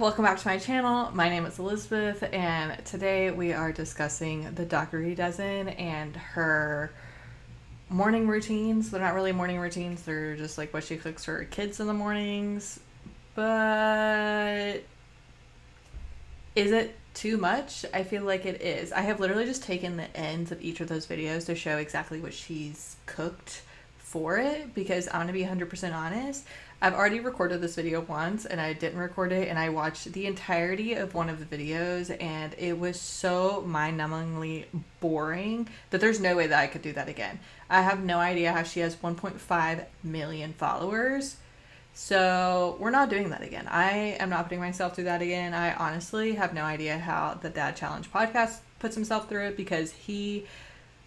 Welcome back to my channel. My name is Elizabeth, and today we are discussing the Dougherty Dozen and her morning routines. They're not really morning routines, they're just like what she cooks for her kids in the mornings. But is it too much? I feel like it is. I have literally just taken the ends of each of those videos to show exactly what she's cooked for it, because I'm gonna be 100% honest. I've already recorded this video once and I didn't record it, and I watched the entirety of one of the videos and it was so mind-numbingly boring that there's no way that I could do that again. I have no idea how she has 1.5 million followers. So we're not doing that again. I am not putting myself through that again. I honestly have no idea how the Dad Challenge podcast puts himself through it, because he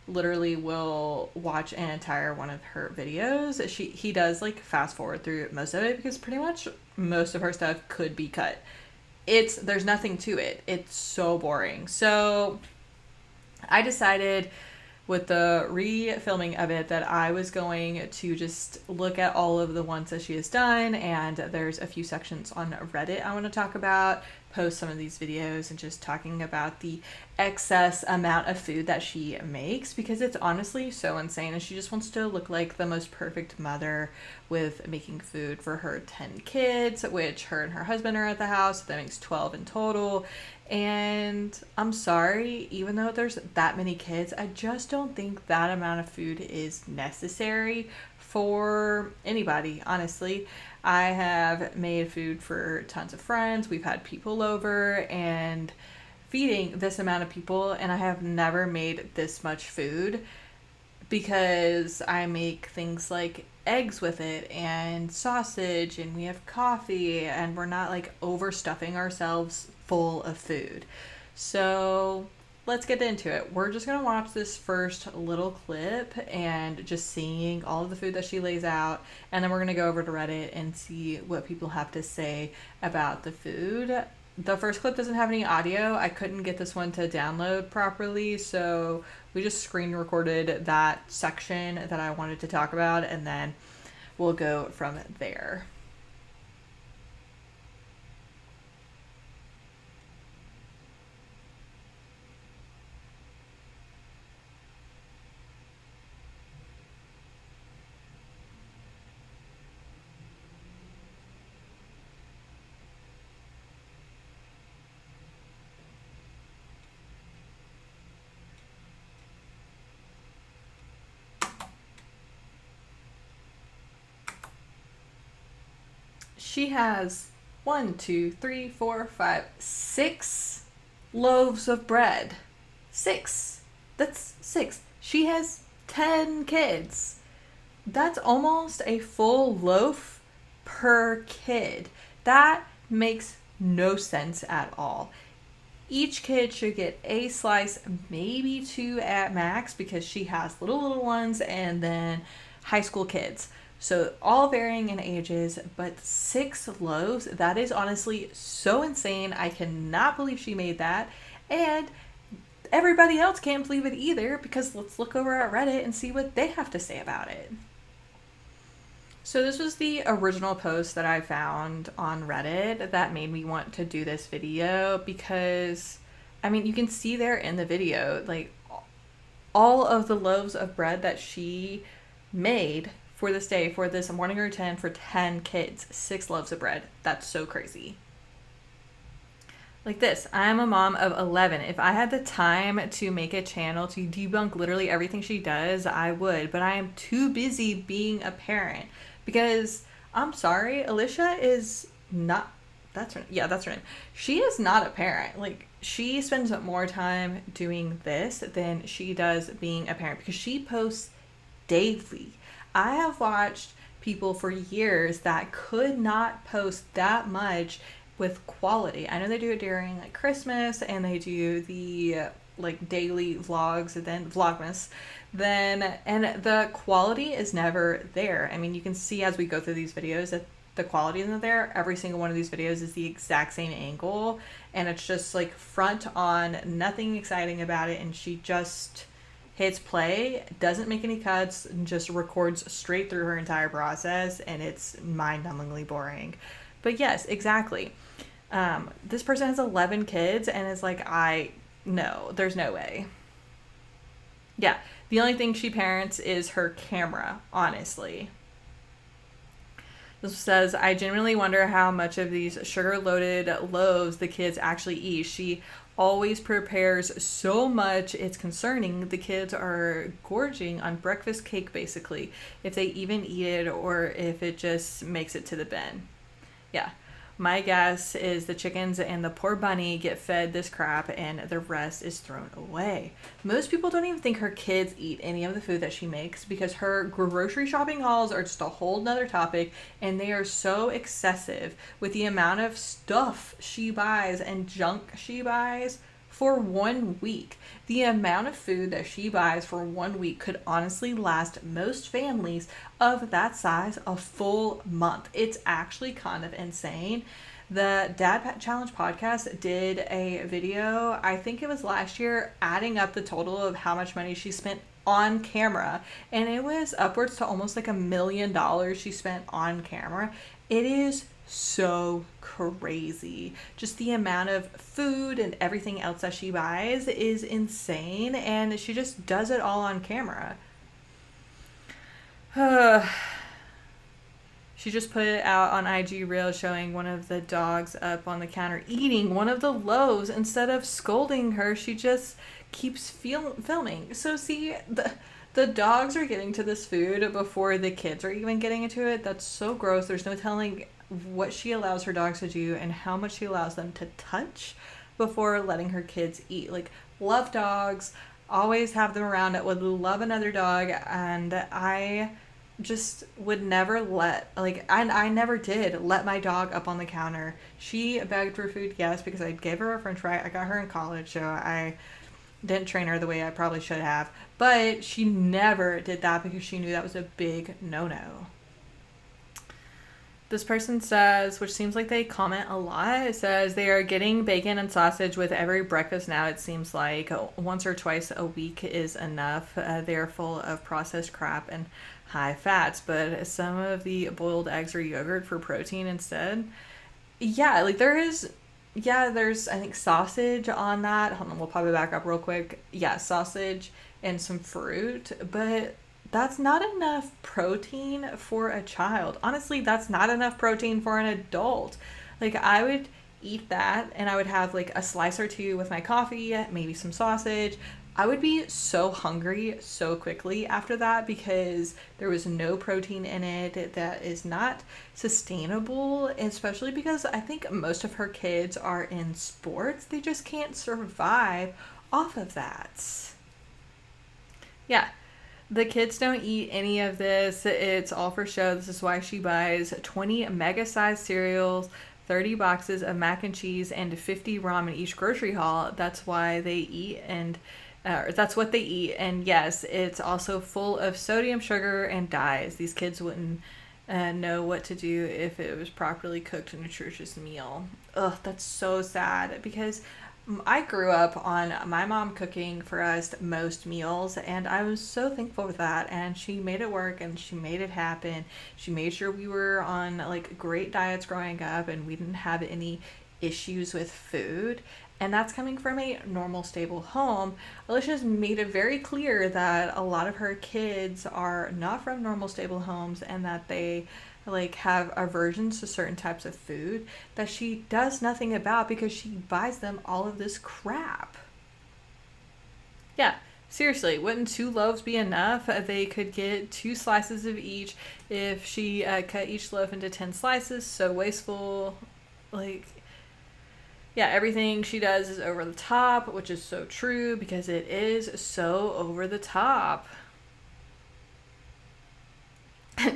literally will watch an entire one of her videos. He does like fast forward through most of it, because pretty much most of her stuff could be cut. There's nothing to it. It's so boring. So I decided with the refilming of it that I was going to just look at all of the ones that she has done, and there's a few sections on Reddit I want to talk about, post some of these videos and just talking about the excess amount of food that she makes, because it's honestly so insane, and she just wants to look like the most perfect mother with making food for her 10 kids, which her and her husband are at the house, so that makes 12 in total. And I'm sorry, even though there's that many kids, I just don't think that amount of food is necessary for anybody, honestly. I have made food for tons of friends. We've had people over and feeding this amount of people, and I have never made this much food, because I make things like eggs with it and sausage, and we have coffee, and we're not like overstuffing ourselves full of food. So let's get into it. We're just gonna watch this first little clip and just seeing all of the food that she lays out, and then we're gonna go over to Reddit and see what people have to say about the food. The first clip doesn't have any audio. I couldn't get this one to download properly, so we just screen recorded that section that I wanted to talk about, and then we'll go from there. She has 6 loaves of bread. 6. That's 6. She has 10 kids. That's almost a full loaf per kid. That makes no sense at all. Each kid should get a slice, maybe 2 at max, because she has little ones and then high school kids. So all varying in ages, but 6 loaves, that is honestly so insane. I cannot believe she made that. And everybody else can't believe it either, because let's look over at Reddit and see what they have to say about it. So this was the original post that I found on Reddit that made me want to do this video, because, I mean, you can see there in the video, like, all of the loaves of bread that she made for this day, for this morning routine for 10 kids. 6 loaves of bread. That's so crazy. Like this, I'm a mom of 11. If I had the time to make a channel to debunk literally everything she does, I would, but I am too busy being a parent, because I'm sorry, Alicia is not, that's her name. She is not a parent. Like, she spends more time doing this than she does being a parent, because she posts daily. I have watched people for years that could not post that much with quality. I know they do it during like Christmas, and they do the like daily vlogs, and then Vlogmas, and the quality is never there. I mean, you can see as we go through these videos that the quality isn't there. Every single one of these videos is the exact same angle, and it's just like front on, nothing exciting about it, and she just hits play, doesn't make any cuts, and just records straight through her entire process, and it's mind-numbingly boring. But yes, exactly. This person has 11 kids and is like, no, there's no way. Yeah, the only thing she parents is her camera, honestly. This says, I genuinely wonder how much of these sugar-loaded loaves the kids actually eat. She always prepares so much, it's concerning. The kids are gorging on breakfast cake, basically, if they even eat it or if it just makes it to the bin. Yeah. My guess is the chickens and the poor bunny get fed this crap and the rest is thrown away. Most people don't even think her kids eat any of the food that she makes because her grocery shopping hauls are just a whole nother topic, and they are so excessive with the amount of stuff she buys and junk she buys for 1 week. The amount of food that she buys for 1 week could honestly last most families of that size a full month. It's actually kind of insane. The Dad Challenge podcast did a video, I think it was last year, adding up the total of how much money she spent on camera, and it was upwards to almost like $1 million she spent on camera. It is so crazy. Just the amount of food and everything else that she buys is insane, and she just does it all on camera. She just put it out on IG Reels showing one of the dogs up on the counter eating one of the loaves. Instead of scolding her, she just keeps filming. So see, the dogs are getting to this food before the kids are even getting into it. That's so gross. There's no telling what she allows her dogs to do and how much she allows them to touch before letting her kids eat. Like, love dogs, always have them around, would love another dog, and I just would never I never did let my dog up on the counter. She begged for food, yes, because I gave her a french fry. I got her in college, so I didn't train her the way I probably should have, but she never did that because she knew that was a big no-no. This person says, which seems like they comment a lot, it says they are getting bacon and sausage with every breakfast now. It seems like once or twice a week is enough. They're full of processed crap and high fats, but some of the boiled eggs or yogurt for protein instead. Yeah, like there's I think sausage on that. Hold on, we'll pop it back up real quick. Yeah, sausage and some fruit, but that's not enough protein for a child. Honestly, that's not enough protein for an adult. Like, I would eat that and I would have like a slice or two with my coffee, maybe some sausage. I would be so hungry so quickly after that because there was no protein in it. That is not sustainable, especially because I think most of her kids are in sports. They just can't survive off of that. Yeah. The kids don't eat any of this. It's all for show. This is why she buys 20 mega-sized cereals, 30 boxes of mac and cheese, and 50 ramen each grocery haul. That's why they eat, and that's what they eat. And yes, it's also full of sodium, sugar, and dyes. These kids wouldn't know what to do if it was properly cooked, a nutritious meal. Ugh, that's so sad because I grew up on my mom cooking for us most meals, and I was so thankful for that. And she made it work and she made it happen. She made sure we were on like great diets growing up and we didn't have any issues with food. And that's coming from a normal, stable home. Alicia's made it very clear that a lot of her kids are not from normal, stable homes and that they like have aversions to certain types of food that she does nothing about because she buys them all of this crap. Yeah, seriously, wouldn't 2 loaves be enough? They could get 2 slices of each if she cut each loaf into 10 slices. So wasteful. Like, yeah, everything she does is over the top, which is so true because it is so over the top.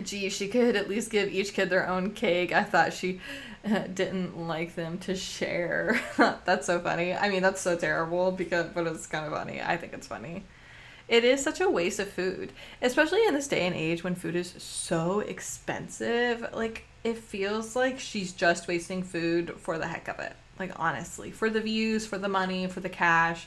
Gee, she could at least give each kid their own cake. I thought she didn't like them to share. That's so funny. I mean, that's so terrible but it's kind of funny. I think it's funny. It is such a waste of food, especially in this day and age when food is so expensive. Like, it feels like she's just wasting food for the heck of it. Like, honestly, for the views, for the money, for the cash,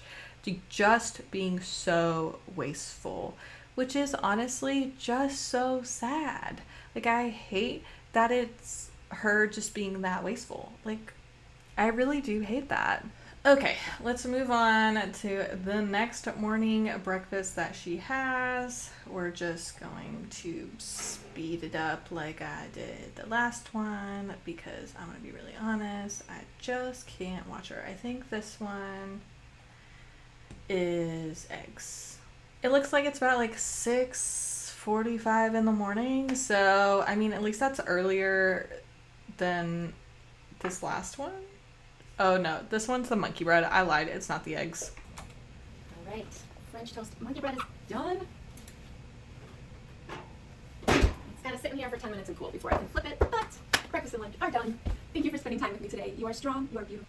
just being so wasteful, which is honestly just so sad. Like, I hate that it's her just being that wasteful. Like, I really do hate that. Okay, let's move on to the next morning breakfast that she has. We're just going to speed it up like I did the last one because I'm going to be really honest, I just can't watch her. I think this one is eggs. It looks like it's about like 6:45 in the morning, so I mean, at least that's earlier than this last one. Oh no, this one's the monkey bread. I lied. It's not the eggs. All right, French toast monkey bread is done. It's gotta sit in here for 10 minutes and cool before I can flip it, but breakfast and lunch are done. Thank you for spending time with me today. You are strong, you are beautiful.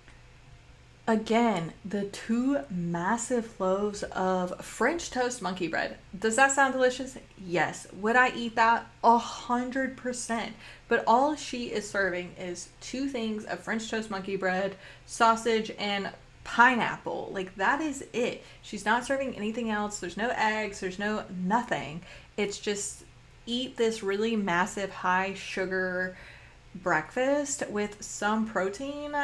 Again, the two massive loaves of French toast monkey bread. Does that sound delicious? Yes. Would I eat that? 100%. But all she is serving is two things of French toast monkey bread, sausage, and pineapple. Like, that is it. She's not serving anything else. There's no eggs. There's no nothing. It's just eat this really massive high sugar breakfast with some protein.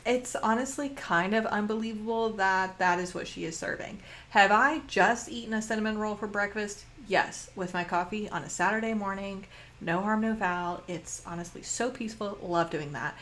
It's honestly kind of unbelievable that that is what she is serving. Have I just eaten a cinnamon roll for breakfast? Yes, with my coffee on a Saturday morning. No harm, no foul. It's honestly so peaceful. Love doing that.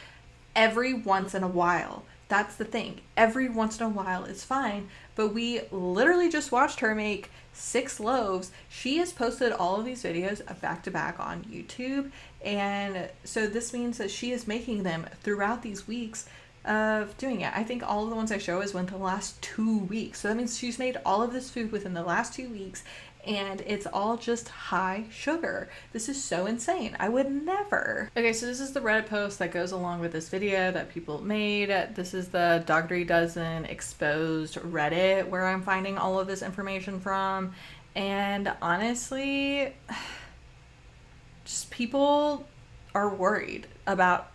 Every once in a while. That's the thing. Every once in a while is fine. But we literally just watched her make 6 loaves. She has posted all of these videos back to back on YouTube. And so this means that she is making them throughout these weeks of doing it. I think all of the ones I show is within the last 2 weeks. So that means she's made all of this food within the last 2 weeks, and it's all just high sugar. This is so insane. I would never. Okay, so this is the Reddit post that goes along with this video that people made. This is the Dougherty Dozen exposed Reddit where I'm finding all of this information from. And honestly, just people are worried about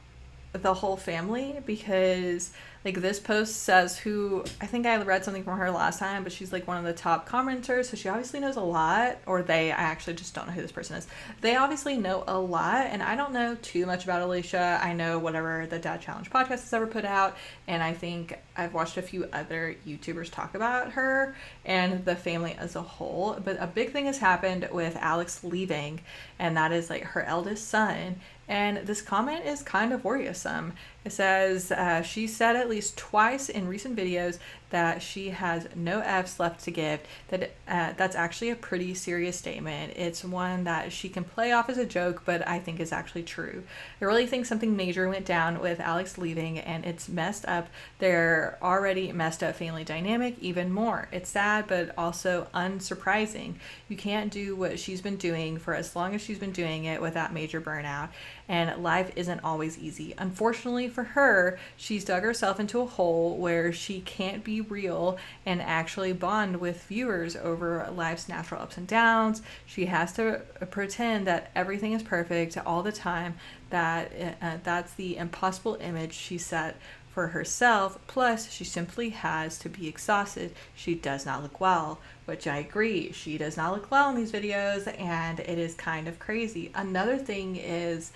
the whole family because like this post says who, I think I read something from her last time, but she's like one of the top commenters, so she obviously knows a lot. Or I actually just don't know who this person is. They obviously know a lot, and I don't know too much about Alicia. I know whatever the Dad Challenge podcast has ever put out, and I think I've watched a few other YouTubers talk about her and the family as a whole. But a big thing has happened with Alex leaving, and that is like her eldest son. And this comment is kind of worrisome. It says, she said at least twice in recent videos that she has no F's left to give. That's actually a pretty serious statement. It's one that she can play off as a joke, but I think is actually true. I really think something major went down with Alex leaving, and it's messed up their already messed up family dynamic even more. It's sad, but also unsurprising. You can't do what she's been doing for as long as she's been doing it without major burnout, and life isn't always easy. Unfortunately for her, she's dug herself into a hole where she can't be real and actually bond with viewers over life's natural ups and downs. She has to pretend that everything is perfect all the time. That's the impossible image she set for herself. Plus, she simply has to be exhausted. She does not look well, which I agree. She does not look well in these videos, and it is kind of crazy. Another thing is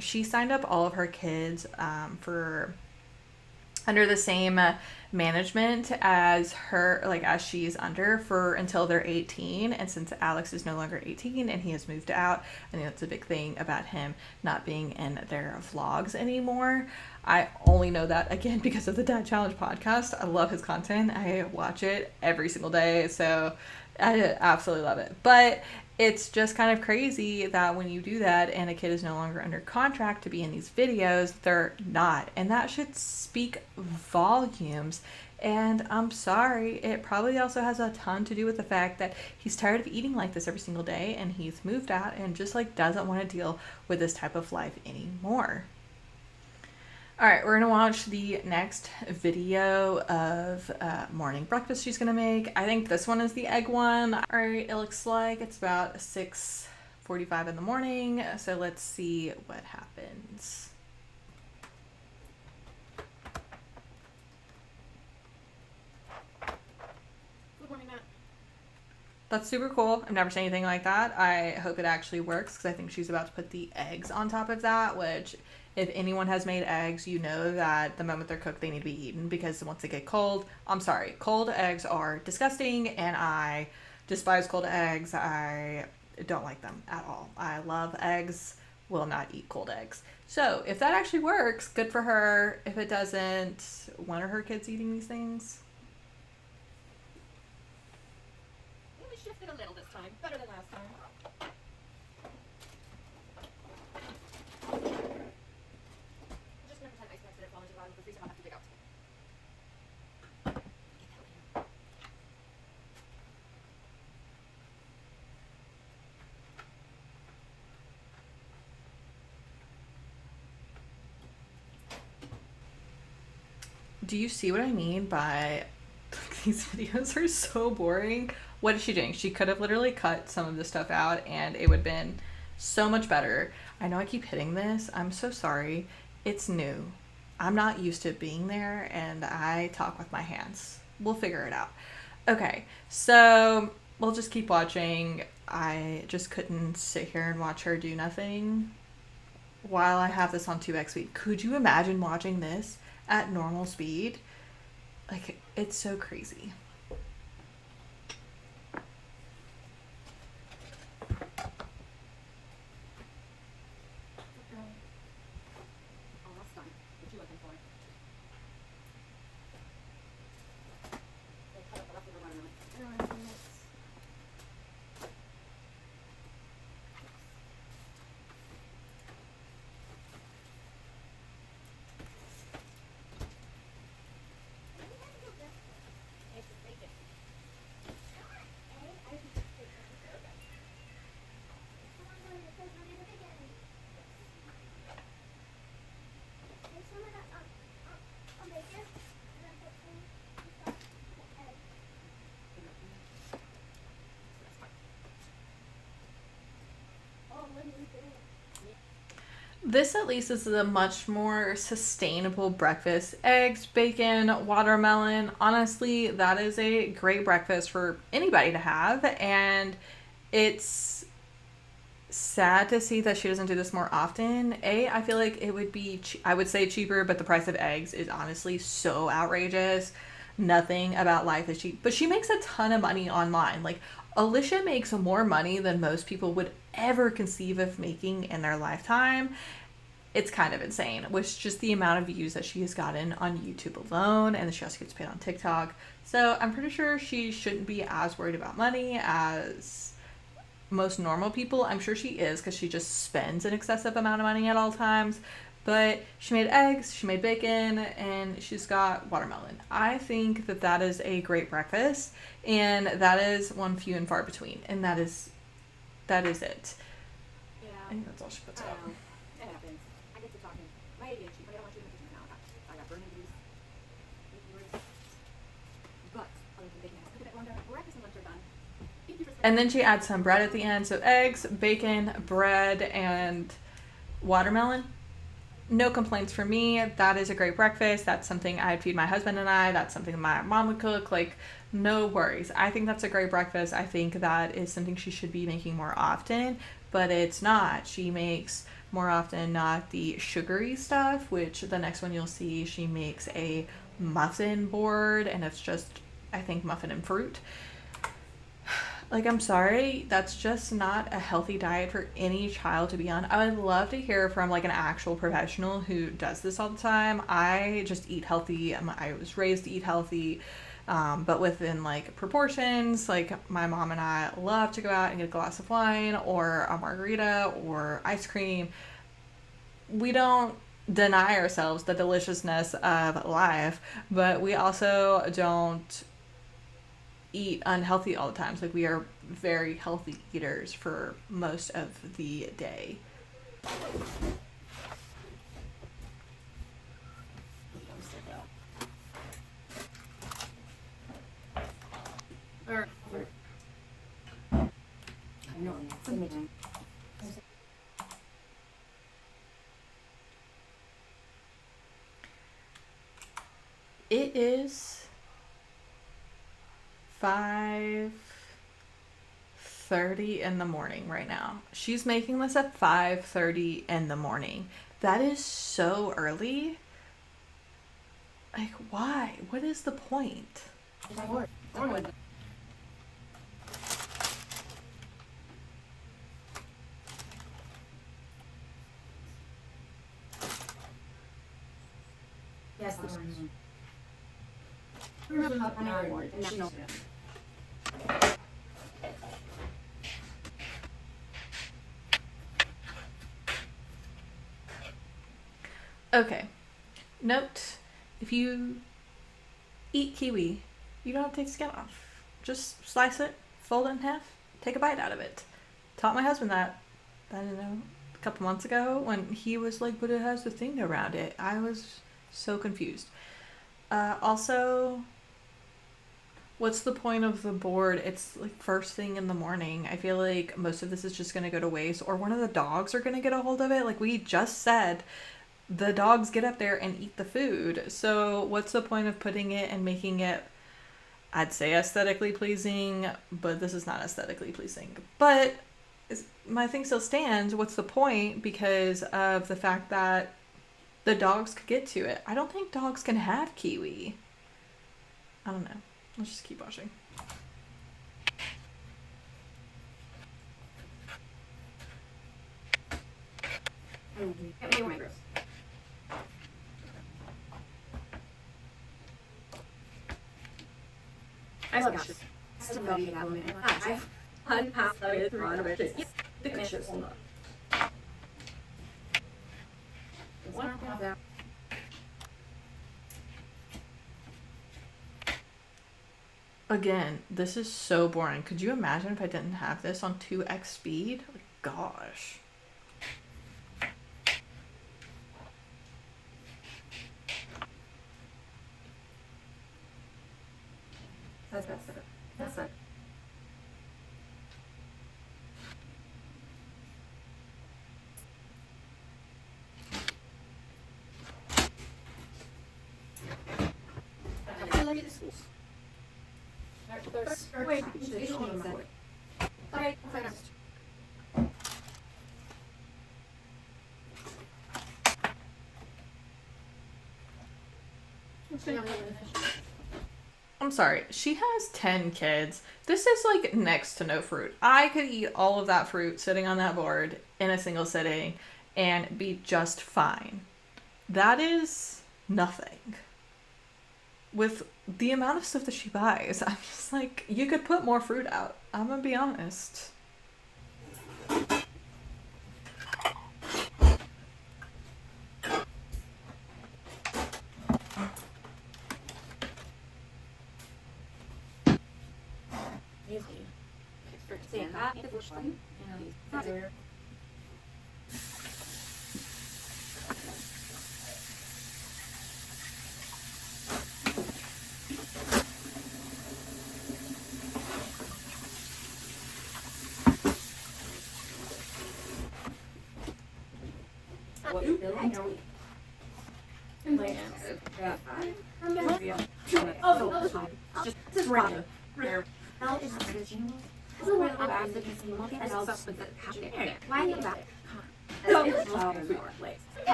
she signed up all of her kids for under the same management as her, like as she's under, for until they're 18. And since Alex is no longer 18 and he has moved out, I think that's a big thing about him not being in their vlogs anymore. I only know that again because of the Dad Challenge podcast. I love his content. I watch it every single day, so I absolutely love it. But it's just kind of crazy that when you do that and a kid is no longer under contract to be in these videos, they're not. And that should speak volumes. And I'm sorry, it probably also has a ton to do with the fact that he's tired of eating like this every single day, and he's moved out and just like doesn't want to deal with this type of life anymore. All right, we're going to watch the next video of morning breakfast she's going to make. I think this one is the egg one. All right, it looks like it's about 6:45 in the morning, so let's see what happens. Good morning, Matt. That's super cool. I've never seen anything like that. I hope it actually works because I think she's about to put the eggs on top of that, which If anyone has made eggs, you know that the moment they're cooked, they need to be eaten because once they get cold, I'm sorry, cold eggs are disgusting and I despise cold eggs. I don't like them at all. I love eggs, will not eat cold eggs. So if that actually works, good for her. If it doesn't, when are her kids eating these things? We shifted a little this time. Better than last time. I'm just gonna pretend ice packs that have fallen into the bottom of the freezer I'll have to dig out. Do you see what I mean by these videos are so boring? What is she doing? She could have literally cut some of this stuff out and it would have been so much better. I know I keep hitting this. I'm so sorry. It's new. I'm not used to being there and I talk with my hands. We'll figure it out. Okay, so we'll just keep watching. I just couldn't sit here and watch her do nothing while I have this on 2x speed. Could you imagine watching this at normal speed? Like, it's so crazy. Almost done. What you looking for? They cut up the leftover watermelon. This at least is a much more sustainable breakfast. Eggs, bacon, watermelon. Honestly, that is a great breakfast for anybody to have. And it's sad to see that she doesn't do this more often. I feel like it would be, I would say cheaper, but the price of eggs is honestly so outrageous. Nothing about life is cheap. But she makes a ton of money online. Like, Alicia makes more money than most people would ever conceive of making in their lifetime. It's kind of insane, with just the amount of views that she has gotten on YouTube alone, and she also gets paid on TikTok. So I'm pretty sure she shouldn't be as worried about money as most normal people. I'm sure she is because she just spends an excessive amount of money at all times. But she made eggs, she made bacon, and she's got watermelon. I think that that is a great breakfast, and that is one few and far between, and that is it. Yeah. I think that's all she puts I out. know. It happens. I get to talking. My ADHD, but I don't want you in the kitchen now. I got burning juice. But other than bacon, it's a bit longer. Breakfast and lunch are done. Thank you for And then she adds some bread at the end. So eggs, bacon, bread, and watermelon. No complaints for me. That is a great breakfast. That's something I'd feed my husband and I. That's something my mom would cook. Like, no worries. I think that's a great breakfast. I think that is something she should be making more often, but it's not. She makes more often not the sugary stuff, which the next one you'll see, she makes a muffin board, and it's just, I think, muffin and fruit. Like, I'm sorry, that's just not a healthy diet for any child to be on. I would love to hear from like an actual professional who does this all the time. I just eat healthy. I was raised to eat healthy, but within like proportions. Like, my mom and I love to go out and get a glass of wine or a margarita or ice cream. We don't deny ourselves the deliciousness of life, but we also don't eat unhealthy all the time. So, like, we are very healthy eaters for most of the day. No, amazing. It is 5:30 in the morning right now. She's making this at 5:30 in the morning. That is so early. Like, why? What is the point? Yes, the one. Remember how I award national. Okay. Note, if you eat kiwi, you don't have to take the skin off. Just slice it, fold it in half, take a bite out of it. Taught my husband that, I don't know, a couple months ago when he was like, but it has the thing around it. I was so confused. Also, what's the point of the board? It's like first thing in the morning. I feel like most of this is just going to go to waste, or one of the dogs are going to get a hold of it. Like we just said, the dogs get up there and eat the food. So what's the point of putting it and making it, I'd say aesthetically pleasing, but this is not aesthetically pleasing. But my thing still stands. What's the point? Because of the fact that the dogs could get to it. I don't think dogs can have kiwi. I don't know. Let's just keep watching. I love gosh. Still got the element. I've unpacked it through on a bit. Yes, the conditions will not. One of them. Again, this is so boring. Could you imagine if I didn't have this on 2x speed? Like, gosh. That's it. That's it. I like the schools. Wait, okay, next. I'm sorry. She has 10 kids. This is like next to no fruit. I could eat all of that fruit sitting on that board in a single sitting and be just fine. That is nothing. With the amount of stuff that she buys, I'm just like, you could put more fruit out. I'm gonna be honest.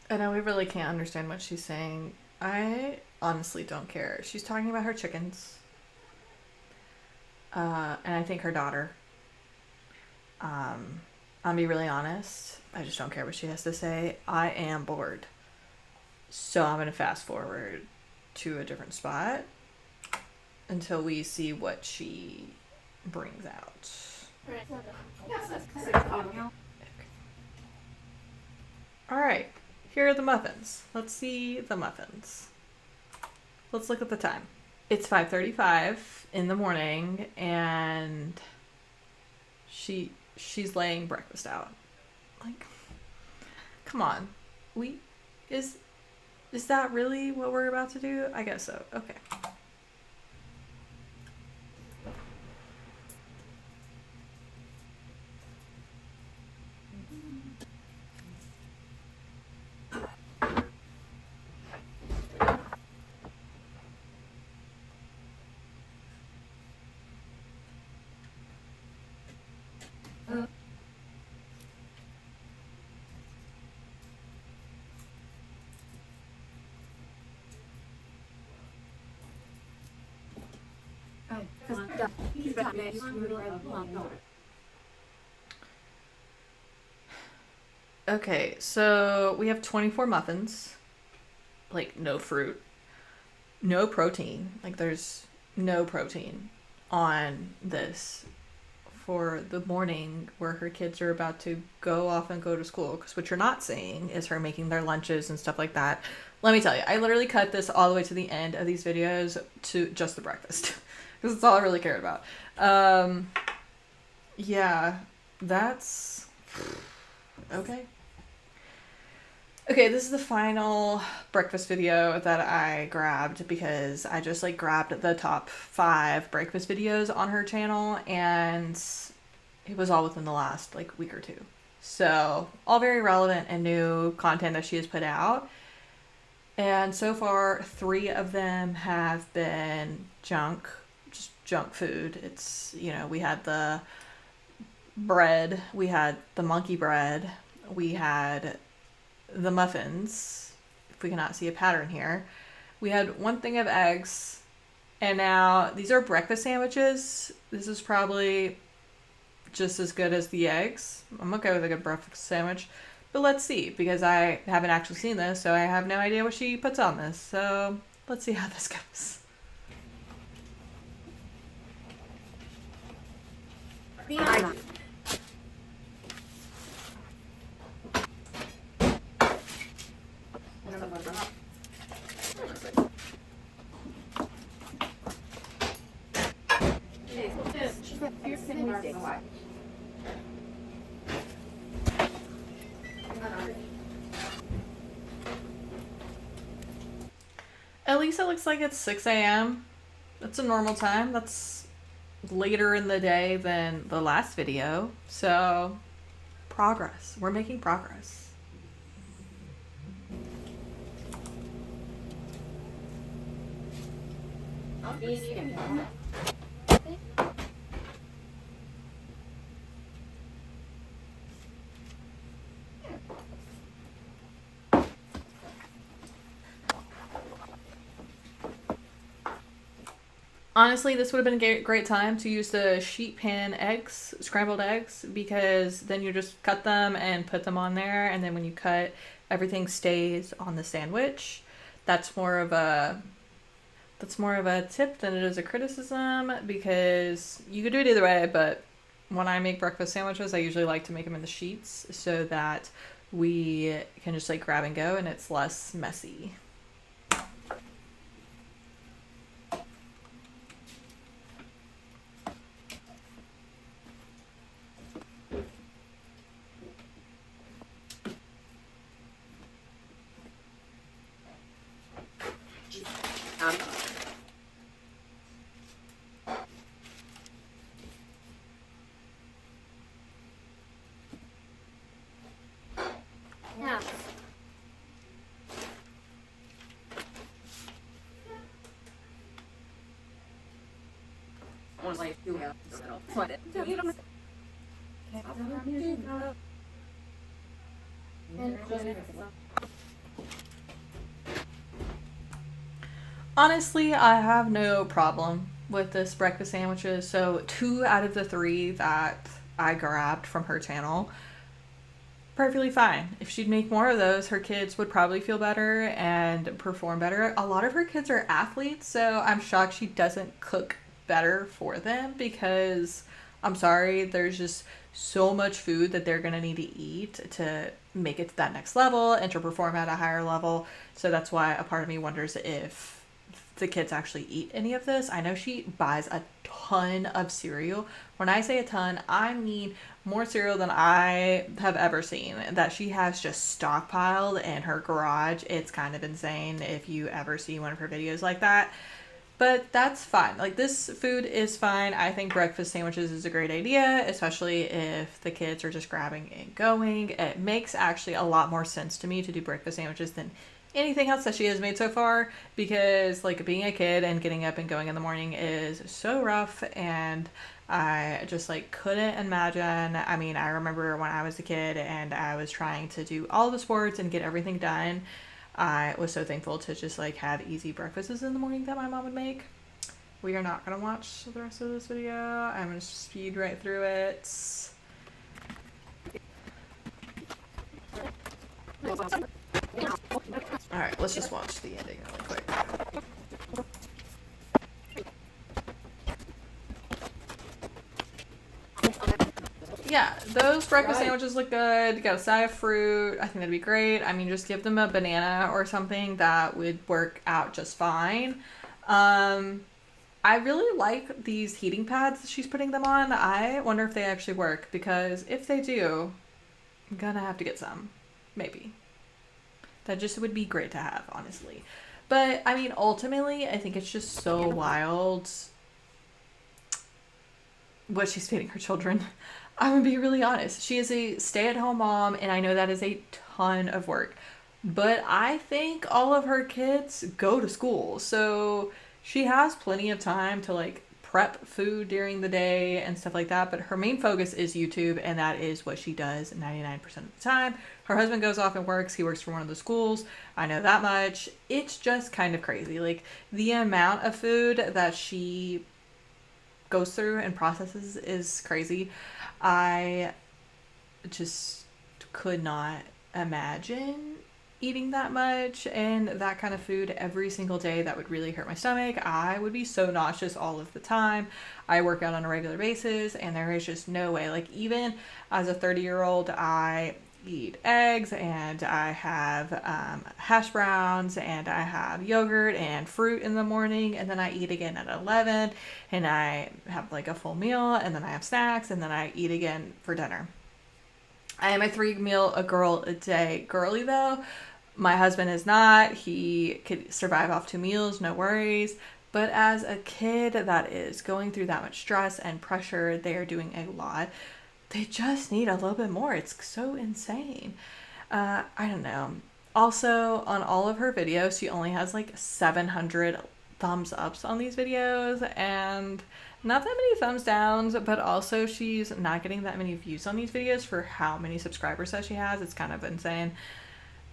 I know we really can't understand what she's saying. I honestly don't care. She's talking about her chickens. And I think her daughter. I'll be really honest. I just don't care what she has to say. I am bored. So I'm going to fast forward to a different spot until we see what she brings out. Alright, here are the muffins. Let's see the muffins. Let's look at the time. It's 5:35 in the morning and she's laying breakfast out. Like, come on. Is that really what we're about to do? I guess so. Okay. Okay, so we have 24 muffins, like no fruit, no protein. Like there's no protein on this for the morning where her kids are about to go off and go to school. Because what you're not seeing is her making their lunches and stuff like that. Let me tell you, I literally cut this all the way to the end of these videos to just the breakfast. Because it's all I really cared about. Yeah, that's... Okay. Okay, this is the final breakfast video that I grabbed because I just like grabbed the top 5 breakfast videos on her channel and it was all within the last like week or two. So all very relevant and new content that she has put out. And so far 3 of them have been junk, just junk food. It's, you know, we had the bread, we had the monkey bread, we had the muffins, if we cannot see a pattern here. We had 1 thing of eggs, and now these are breakfast sandwiches. This is probably just as good as the eggs. I'm okay with a good breakfast sandwich, but let's see, because I haven't actually seen this, so I have no idea what she puts on this. So let's see how this goes. At least it looks like it's 6 a.m. That's a normal time. That's later in the day than the last video. So, progress. We're making progress. Honestly, this would have been a great time to use the sheet pan eggs, scrambled eggs, because then you just cut them and put them on there, and then when you cut, everything stays on the sandwich. That's more of a tip than it is a criticism, because you could do it either way, but when I make breakfast sandwiches, I usually like to make them in the sheets so that we can just like grab and go and it's less messy. Yeah. Honestly, I have no problem with this breakfast sandwiches. So 2 out of the 3 that I grabbed from her channel, perfectly fine. If she'd make more of those, her kids would probably feel better and perform better. A lot of her kids are athletes, so I'm shocked she doesn't cook better for them, because I'm sorry, there's just so much food that they're going to need to eat to make it to that next level and to perform at a higher level. So that's why a part of me wonders if the kids actually eat any of this. I know she buys a ton of cereal. When I say a ton, I mean more cereal than I have ever seen, that she has just stockpiled in her garage. It's kind of insane if you ever see one of her videos like that. But that's fine. Like, this food is fine. I think breakfast sandwiches is a great idea, especially if the kids are just grabbing and going. It makes actually a lot more sense to me to do breakfast sandwiches than anything else that she has made so far, because like being a kid and getting up and going in the morning is so rough, and I just like couldn't imagine. I mean, I remember when I was a kid and I was trying to do all the sports and get everything done, I was so thankful to just like have easy breakfasts in the morning that my mom would make. we are not going to watch the rest of this video. I'm going to speed right through it. Alright, let's just watch the ending really quick. Yeah, those breakfast sandwiches look good. You got a side of fruit. I think that'd be great. I mean, just give them a banana or something. That would work out just fine. I really like these heating pads that she's putting them on. I wonder if they actually work, because if they do, I'm gonna have to get some. Maybe. That just would be great to have, honestly. But, I mean, ultimately, I think it's just so wild what she's feeding her children. I'm gonna be really honest. She is a stay-at-home mom, and I know that is a ton of work. But I think all of her kids go to school, so she has plenty of time to, like, prep food during the day and stuff like that. But her main focus is YouTube, and that is what she does 99% of the time. Her husband goes off and works. He works for one of the schools. I know that much. It's just kind of crazy. Like, the amount of food that she goes through and processes is crazy. I just could not imagine eating that much and that kind of food every single day. That would really hurt my stomach. I would be so nauseous all of the time. I work out on a regular basis, and there is just no way. Like, even as a 30-year-old, I eat eggs, and I have hash browns, and I have yogurt and fruit in the morning, and then I eat again at 11, and I have like a full meal, and then I have snacks, and then I eat again for dinner. I am a 3-meal a girl a day girly, though. My husband is not. He could survive off 2 meals, no worries. But as a kid that is going through that much stress and pressure, they are doing a lot. They just need a little bit more. It's so insane. I don't know. Also, on all of her videos, she only has like 700 thumbs ups on these videos, and not that many thumbs downs, but also she's not getting that many views on these videos for how many subscribers that she has. It's kind of insane.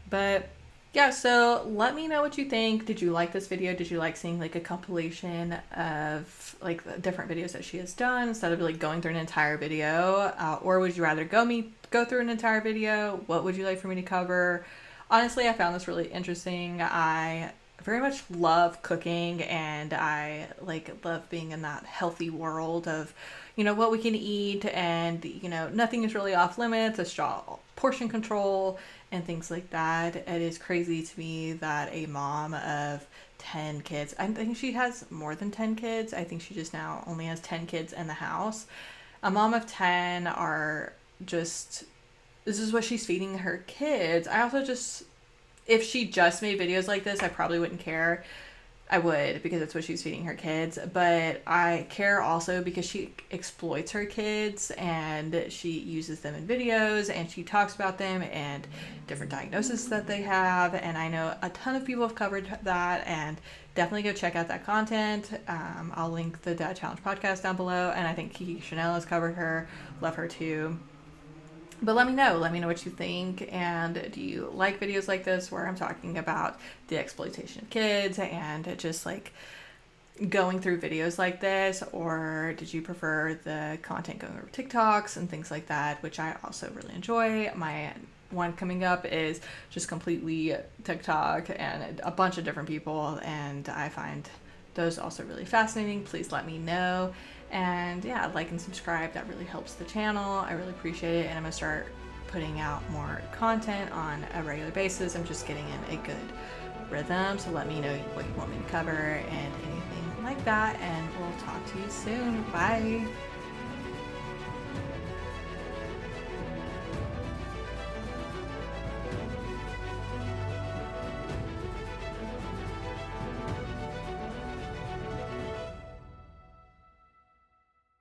But yeah, so let me know what you think. Did you like this video? Did you like seeing like a compilation of like the different videos that she has done instead of like going through an entire video? Or would you rather go through an entire video? What would you like for me to cover? Honestly, I found this really interesting. I very much love cooking, and I like love being in that healthy world of, you know, what we can eat, and, you know, nothing is really off limits, a straw portion control and things like that. It is crazy to me that a mom of 10 kids, I think she has more than 10 kids. I think she just now only has 10 kids in the house. A mom of 10 are just, this is what she's feeding her kids. I also just, if she just made videos like this, I probably wouldn't care. I would, because it's what she's feeding her kids. But I care also because she exploits her kids, and she uses them in videos, and she talks about them and different diagnoses that they have. And I know a ton of people have covered that, and definitely go check out that content. I'll link the Dad Challenge podcast down below, and I think Kiki Chanel has covered her. Love her too. But let me know what you think, and do you like videos like this where I'm talking about the exploitation of kids and just like going through videos like this, or did you prefer the content going over TikToks and things like that, which I also really enjoy. My one coming up is just completely TikTok and a bunch of different people, and I find those also really fascinating. Please let me know. And yeah, like and subscribe. That really helps the channel. I really appreciate it. And I'm going to start putting out more content on a regular basis. I'm just getting in a good rhythm. So let me know what you want me to cover and anything like that. And we'll talk to you soon. Bye.